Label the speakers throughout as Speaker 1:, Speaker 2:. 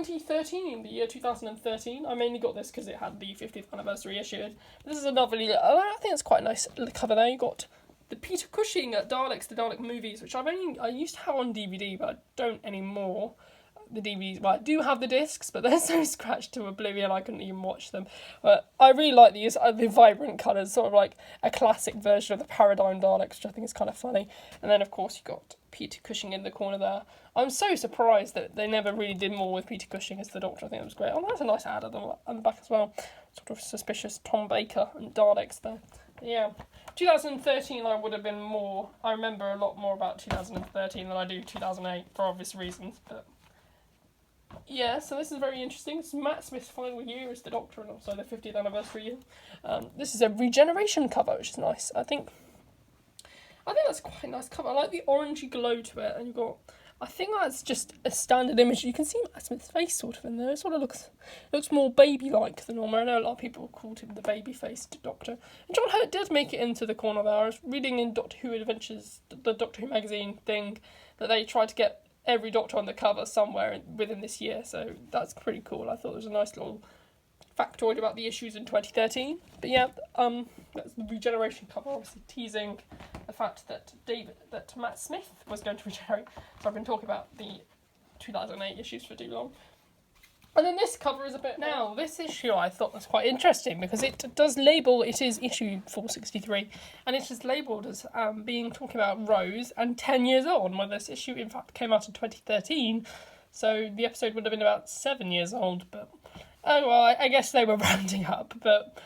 Speaker 1: 2013, the year 2013. I mainly got this because it had the 50th anniversary issue. This is another, I think it's quite a nice cover there. You got the Peter Cushing Daleks, the Dalek movies, which I used to have on DVD, but I don't anymore. The DVDs, well, I do have the discs, but they're so scratched to oblivion I couldn't even watch them. But I really like these, the vibrant colours, sort of like a classic version of the Paradigm Daleks, which I think is kind of funny. And then, of course, you got Peter Cushing in the corner there. I'm so surprised that they never really did more with Peter Cushing as the Doctor. I think that was great. Oh, that's a nice ad on the back as well. Sort of suspicious Tom Baker and Daleks there. Yeah. 2013 I would have been more... I remember a lot more about 2013 than I do 2008, for obvious reasons, but... Yeah, so this is very interesting. This is Matt Smith's final year as the Doctor, and also the 50th anniversary year. This is a regeneration cover, which is nice. I think that's quite a nice cover. I like the orangey glow to it, and you've got... I think that's just a standard image. You can see Matt Smith's face sort of in there. It sort of looks more baby-like than normal. I know a lot of people called him the baby-faced Doctor. And John Hurt did make it into the corner there. I was reading in Doctor Who Adventures, the Doctor Who magazine thing, that they tried to get every Doctor on the cover somewhere within this year, so that's pretty cool. I thought it was a nice little factoid about the issues in 2013. But yeah, that's the regeneration cover, obviously teasing the fact that Matt Smith was going to regenerate. So I've been talking about the 2008 issues for too long. And then this cover is a bit... Now, this issue I thought was quite interesting because it does label... It is issue 463, and it is labelled as talking about Rose and 10 years on, when this issue, in fact, came out in 2013. So the episode would have been about 7 years old, but... Oh, well, I guess they were rounding up, but...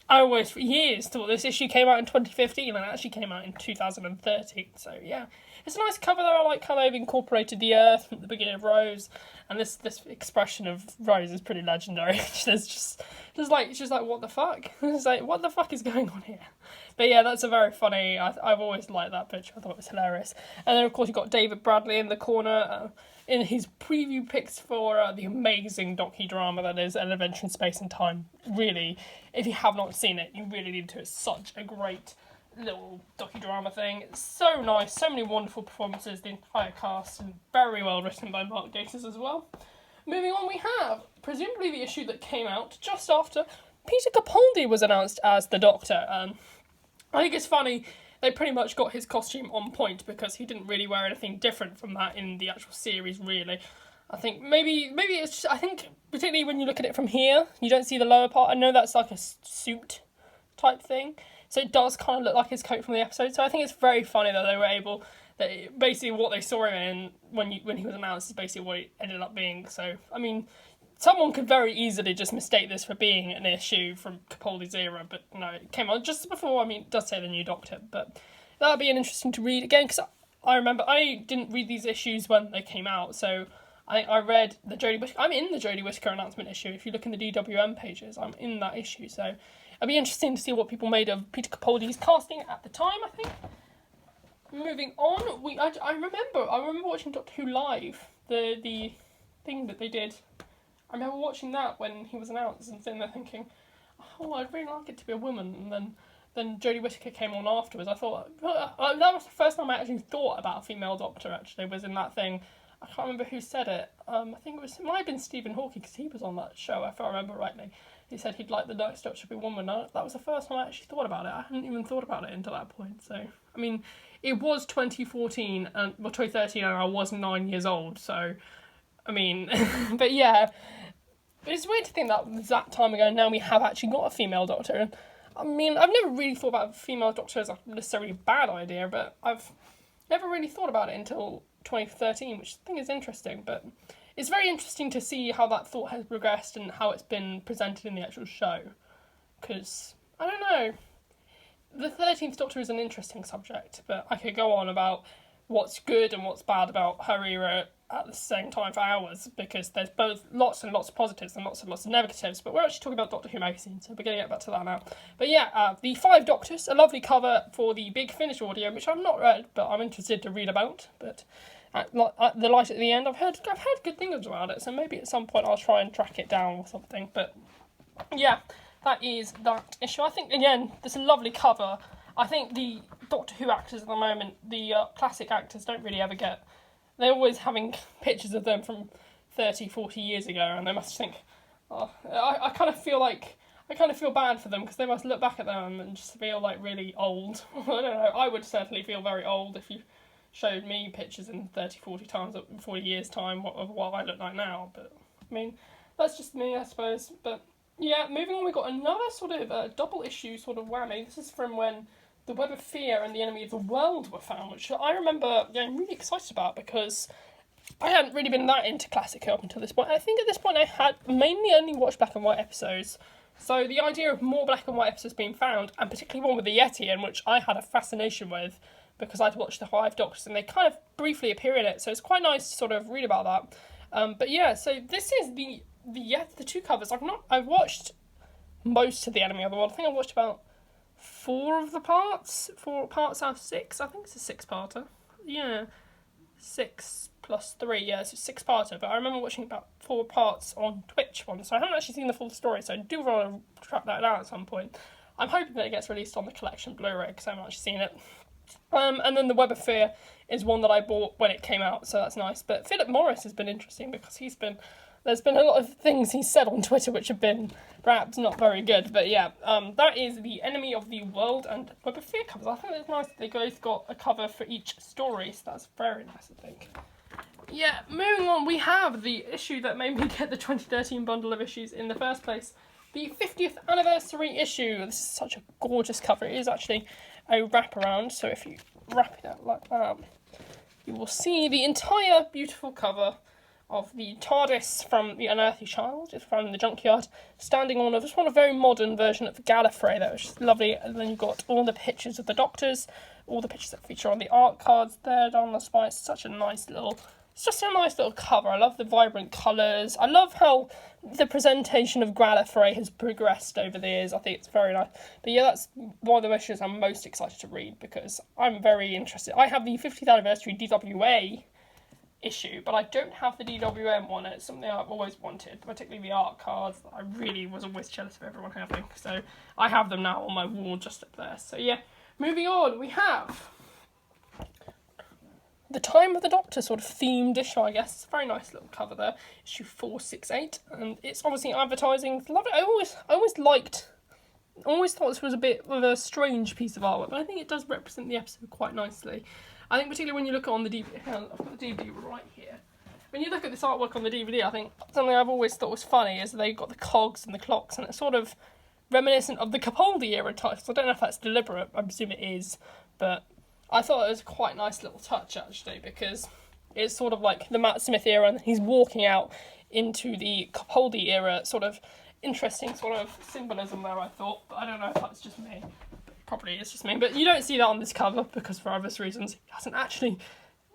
Speaker 1: I always, for years, thought this issue came out in 2015, and it actually came out in 2013, so yeah. It's a nice cover, though. I like how they've incorporated the Earth at the beginning of Rose, and this expression of Rose is pretty legendary. It's just like, what the fuck? It's like, what the fuck is going on here? But yeah, that's a very funny, I've always liked that picture. I thought it was hilarious. And then, of course, you've got David Bradley in the corner, in his preview pics for the amazing docudrama that is An Adventure in Space and Time. Really, if you have not seen it, you really need to. It's such a great little docudrama thing. It's so nice, so many wonderful performances, the entire cast, and very well written by Mark Gatiss as well. Moving on, we have presumably the issue that came out just after Peter Capaldi was announced as the Doctor. I think it's funny, they pretty much got his costume on point because he didn't really wear anything different from that in the actual series, really. I think maybe it's just, I think particularly when you look at it from here, you don't see the lower part. I know that's like a suit type thing, so it does kind of look like his coat from the episode. So I think it's very funny that they were able, that basically what they saw him in when he was announced is basically what it ended up being. So, I mean, someone could very easily just mistake this for being an issue from Capaldi's era, but no, it came out just before. I mean, it does say the new Doctor, but that would be interesting to read again, because I remember I didn't read these issues when they came out, so I read the Jodie Whittaker. I'm in the Jodie Whittaker announcement issue. If you look in the DWM pages, I'm in that issue, so it'd be interesting to see what people made of Peter Capaldi's casting at the time, I think. Moving on, I remember watching Doctor Who Live, the thing that they did. I remember watching that when he was announced and sitting there thinking, oh, I'd really like it to be a woman. And then Jodie Whittaker came on afterwards. I thought, that was the first time I actually thought about a female Doctor, actually, was in that thing. I can't remember who said it. I think it might have been Stephen Hawking, because he was on that show, if I remember rightly. He said he'd like the next Doctor to be a woman. That was the first time I actually thought about it. I hadn't even thought about it until that point. So, I mean, it was 2013, 2013, and I was 9 years old. So, I mean, but yeah. But it's weird to think that time ago, now we have actually got a female Doctor. And I mean, I've never really thought about a female Doctor as a necessarily bad idea, but I've never really thought about it until 2013, which I think is interesting. But it's very interesting to see how that thought has progressed and how it's been presented in the actual show. Because, I don't know, the 13th Doctor is an interesting subject, but I could go on about what's good and what's bad about her era at the same time for hours, because there's both lots and lots of positives and lots of negatives, but we're actually talking about Doctor Who magazine, so we're going to get back to that now. But yeah, the 5 Doctors, a lovely cover for the Big Finish audio, which I've not read, but I'm interested to read about, but the light at the end, I've heard good things about it, so maybe at some point I'll try and track it down or something, but yeah, that is that issue. I think, again, there's a lovely cover. I think the Doctor Who actors at the moment, the classic actors, don't really ever get... They're always having pictures of them from 30, 40 years ago, and they must think, oh, I kind of feel bad for them, because they must look back at them and just feel like really old. I don't know, I would certainly feel very old if you showed me pictures in 30, 40 years time of what I look like now, but I mean, that's just me, I suppose. But yeah, moving on, we got another sort of double issue sort of whammy. This is from when the Web of Fear and the Enemy of the World were found, which I remember getting really excited about, because I hadn't really been that into classic up until this point. I think at this point I had mainly only watched black and white episodes. So the idea of more black and white episodes being found, and particularly one with the Yeti, in which I had a fascination with, because I'd watched the Five Doctors and they kind of briefly appear in it, so it's quite nice to sort of read about that. But yeah, so this is the two covers. I've watched most of the Enemy of the World. I think I've watched about 4 parts out of 6. I think it's a 6-parter. Yeah, 6 plus 3. Yeah, it's a 6-parter. But I remember watching about 4 parts on Twitch once, so I haven't actually seen the full story. So I do want to track that down at some point. I'm hoping that it gets released on the collection Blu-ray, because I haven't actually seen it. And then the Web of Fear is one that I bought when it came out, so that's nice. But Philip Morris has been interesting, because there's been a lot of things he's said on Twitter which have been perhaps not very good. But yeah, that is the Enemy of the World and Web of Fear covers. I think it's nice that they both got a cover for each story, so that's very nice, I think. Yeah, moving on, we have the issue that made me get the 2013 bundle of issues in the first place. The 50th anniversary issue. This is such a gorgeous cover. It is actually a wraparound, so if you wrap it out like that, you will see the entire beautiful cover of the TARDIS from The Unearthly Child. It's found in the junkyard, standing on just one a very modern version of Gallifrey, that was just lovely. And then you've got all the pictures of the Doctors, all the pictures that feature on the art cards there down the spine. It's just a nice little cover. I love the vibrant colours. I love how the presentation of Gallifrey has progressed over the years. I think it's very nice. But yeah, that's one of the issues I'm most excited to read, because I'm very interested. I have the 50th anniversary DWA issue, but I don't have the DWM one. It's something I've always wanted, particularly the art cards that I really was always jealous of everyone having. So I have them now on my wall just up there. So yeah, moving on, we have the Time of the Doctor sort of themed issue, I guess. It's a very nice little cover there. Issue 468, and it's obviously advertising. It's lovely. I always thought this was a bit of a strange piece of artwork, but I think it does represent the episode quite nicely. I think particularly when you look on the DVD, I've got the DVD right here. When you look at this artwork on the DVD, I think something I've always thought was funny is they've got the cogs and the clocks, and it's sort of reminiscent of the Capaldi era titles. I don't know if that's deliberate, I presume it is, but I thought it was a quite nice little touch, actually, because it's sort of like the Matt Smith era, and he's walking out into the Capaldi era, sort of interesting sort of symbolism there, I thought, but I don't know if that's just me. Probably it's just me, but you don't see that on this cover, because for obvious reasons, he hasn't actually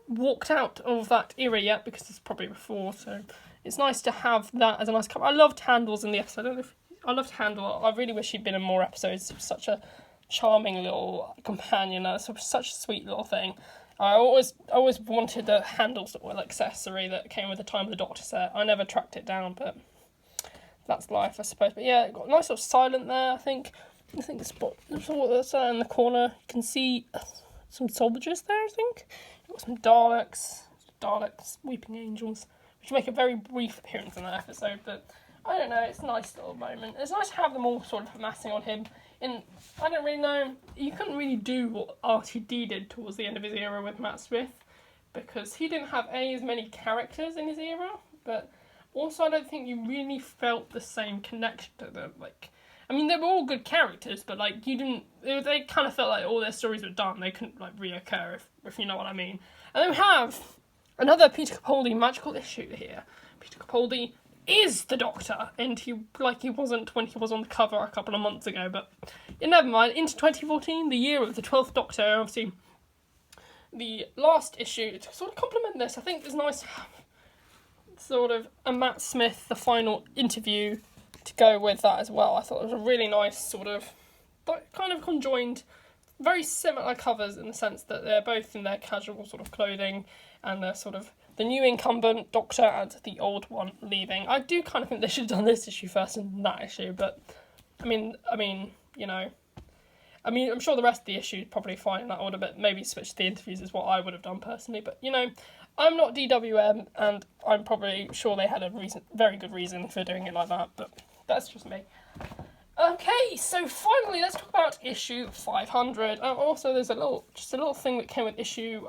Speaker 1: walked out of that era yet, because it's probably before, so it's nice to have that as a nice cover. I loved Handles in the episode. I loved Handle. I really wish he'd been in more episodes. He was such a charming little companion. Such a sweet little thing. I always wanted the Handles that were accessory that came with the Time of the Doctor set. I never tracked it down, but that's life, I suppose. But yeah, got a nice little silent there, I think the spot that's in the corner. You can see some soldiers there, I think. You've got some Daleks, Weeping Angels, which make a very brief appearance in that episode, but I don't know, it's a nice little moment. It's nice to have them all sort of amassing on him. I don't really know, you couldn't really do what RTD did towards the end of his era with Matt Smith, because he didn't have as many characters in his era, but also I don't think you really felt the same connection to them. I mean, they were all good characters, but they kind of felt like all their stories were done. They couldn't reoccur, if you know what I mean. And then we have another Peter Capaldi magical issue here. Peter Capaldi is the Doctor, and he wasn't when he was on the cover a couple of months ago, but never mind. Into 2014, the year of the 12th Doctor, obviously the last issue, to sort of complement this, I think it's nice to have sort of a Matt Smith, the final interview, to go with that as well. I thought it was a really nice sort of, but kind of conjoined, very similar covers in the sense that they're both in their casual sort of clothing, and they're sort of the new incumbent Doctor and the old one leaving. I do kind of think they should have done this issue first and that issue, but I mean, I'm sure the rest of the issue is probably fine in that order, but maybe switch the interviews is what I would have done personally. But I'm not DWM, and I'm probably sure they had a very good reason for doing it like that, but that's just me. Okay, so finally, let's talk about issue 500. Also, there's a little thing that came with issue,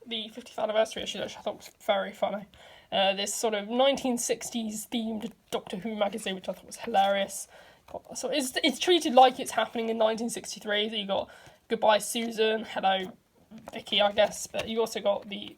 Speaker 1: the 50th anniversary issue, which I thought was very funny. This sort of 1960s themed Doctor Who magazine, which I thought was hilarious. So it's treated like it's happening in 1963. So you got Goodbye Susan, Hello Vicky, I guess, but you also got the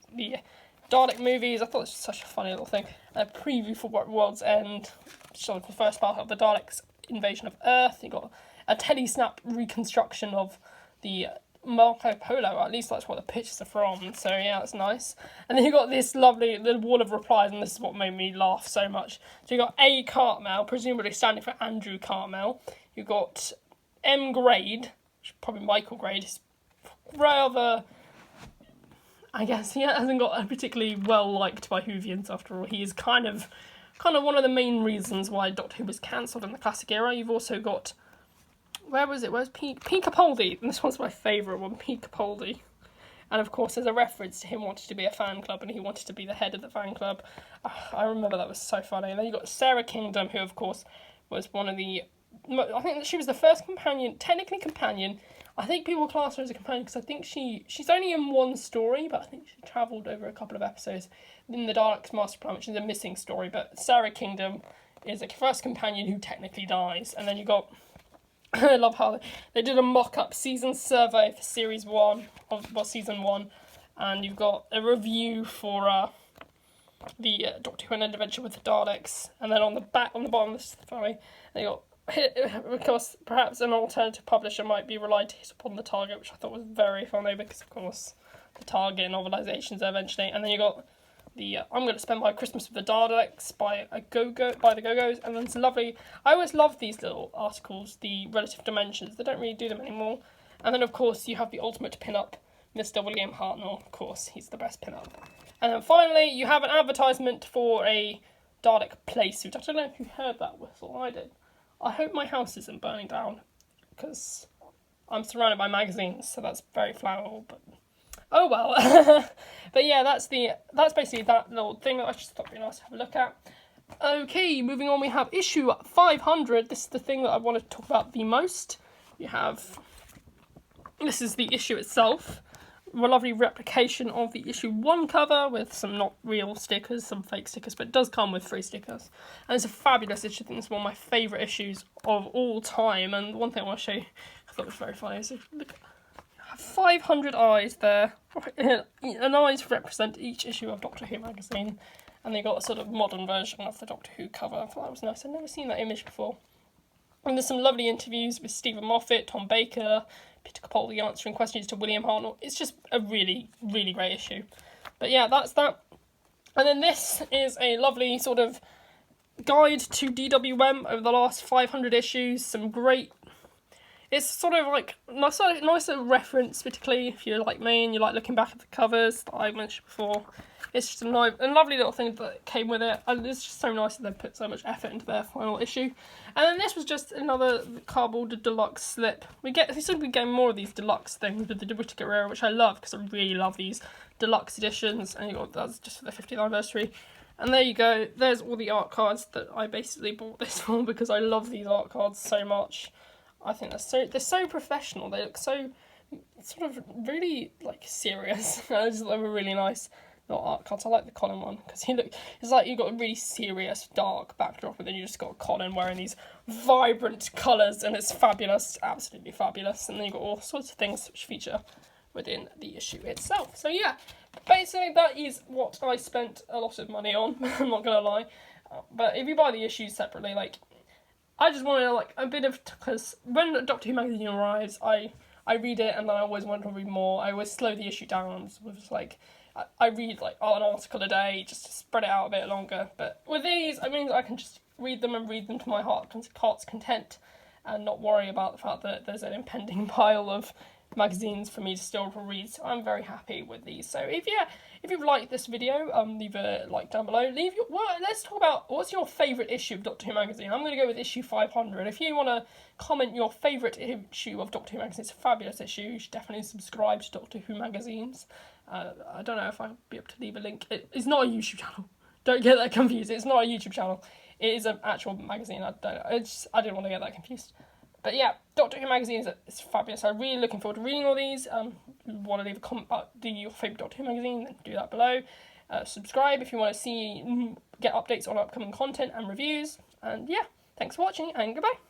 Speaker 1: Dalek movies. I thought it was such a funny little thing. A preview for World's End, sort of the first part of the Daleks' invasion of Earth. You got a telesnap reconstruction of the Marco Polo, at least that's what the pictures are from, so yeah, that's nice. And then you got this lovely little wall of replies, and this is what made me laugh so much. So you got A. Cartmel, presumably standing for Andrew Cartmel. You got M. Grade, which is probably Michael Grade, is rather, I guess he hasn't got particularly well liked by Whovians after all. He is kind of one of the main reasons why Doctor Who was cancelled in the classic era. You've also got, where's Pete Capaldi? And this one's my favourite one, Pete Capaldi. And of course there's a reference to him wanting to be a fan club, and he wanted to be the head of the fan club. I remember that was so funny. And then you got Sarah Kingdom, who of course was one of the, I think she was the first technically companion. I think people class her as a companion because I think she's only in one story, but I think she travelled over a couple of episodes in the Daleks' Master Plan, which is a missing story. But Sarah Kingdom is the first companion who technically dies. And then you got, I love how they did a mock-up season survey for series 1 season 1, and you've got a review for the Doctor Who: An Adventure with the Daleks, and then on the bottom of this story, they got, because perhaps an alternative publisher might be relied to hit upon the target, which I thought was very funny because of course the target novelisations eventually, and then you got the I'm going to spend my Christmas with the Daleks by the Go-Go's, and then it's lovely. I always love these little articles, the relative dimensions. They don't really do them anymore. And then of course you have the ultimate pin-up, Mr. William Hartnell. Of course, he's the best pin-up. And then finally you have an advertisement for a Dalek play suit. I don't know if you heard that whistle. I did. I hope my house isn't burning down because I'm surrounded by magazines, so that's very flammable. But oh well. But yeah, that's basically that little thing that I just thought would be nice to have a look at. Okay, moving on, we have issue 500. This is the thing that I want to talk about the most. This is the issue itself. A lovely replication of the issue 1 cover with some not real stickers, some fake stickers, but it does come with free stickers. And it's a fabulous issue. I think it's one of my favourite issues of all time. And one thing I want to show you, I thought was very funny, is look, 500 eyes there, and eyes represent each issue of Doctor Who magazine, and they got a sort of modern version of the Doctor Who cover. I thought that was nice. I'd never seen that image before. And there's some lovely interviews with Stephen Moffat, Tom Baker, Peter Capaldi answering questions to William Hartnell. It's just a really, really great issue. But yeah, that's that. And then this is a lovely sort of guide to DWM over the last 500 issues. Some great, it's sort of like nice little reference, particularly if you're like me and you like looking back at the covers that I mentioned before. It's just a lovely little thing that came with it, and it's just so nice that they put so much effort into their final issue. And then this was just another cardboard deluxe slip. We seem to be getting more of these deluxe things with the Whittaker era, which I love because I really love these deluxe editions. And that's just for the 50th anniversary. And there you go. There's all the art cards that I basically bought this for because I love these art cards so much. I think they're so professional. They look so sort of really like serious. I just thought they were really nice. Not art cards. I like the Colin one because it's like you've got a really serious dark backdrop, and then you just got Colin wearing these vibrant colours, and it's fabulous, absolutely fabulous. And then you've got all sorts of things which feature within the issue itself. So yeah, basically that is what I spent a lot of money on. I'm not gonna lie, but if you buy the issues separately, like I just wanted like a bit of, because when Doctor Who magazine arrives, I read it and then I always want to read more. I always slow the issue down. It was like I read like an article a day just to spread it out a bit longer. But with these, I mean, I can just read them to my heart's content and not worry about the fact that there's an impending pile of magazines for me to still read, so I'm very happy with these. So if you've liked this video, leave a like down below. Let's talk about what's your favourite issue of Doctor Who magazine. I'm going to go with issue 500. If you want to comment your favourite issue of Doctor Who magazine, it's a fabulous issue. You should definitely subscribe to Doctor Who magazines. I don't know if I'll be able to leave a link. It's not a YouTube channel. Don't get that confused. It's not a YouTube channel. It is an actual magazine. I didn't want to get that confused. But yeah, Doctor Who magazine is fabulous. I'm really looking forward to reading all these. If you want to leave a comment about your favourite Doctor Who magazine, then do that below. Subscribe if you want to get updates on upcoming content and reviews. And yeah, thanks for watching and goodbye.